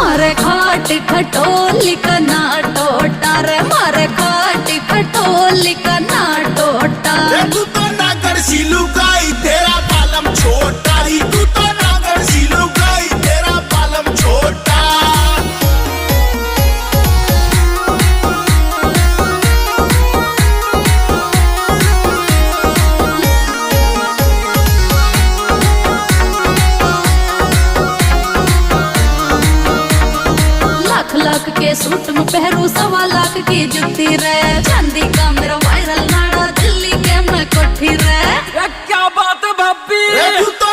मारे खाट खटोली का ना टोटा रे, मारे खाट खटोली का ना टोटा। तू तो नागर सिलू गाई तेरा बालम छोटा ही, तू तो नागर सिलू गाई तेरा बालम छोटा। लाख के सूट में पहरू 1.25 लाख की जुत्ती रे, चांदी का मेरा वायरल नाड़ा, दिल्ली के मैं कोठी रे। क्या बात है भाभी। तू तो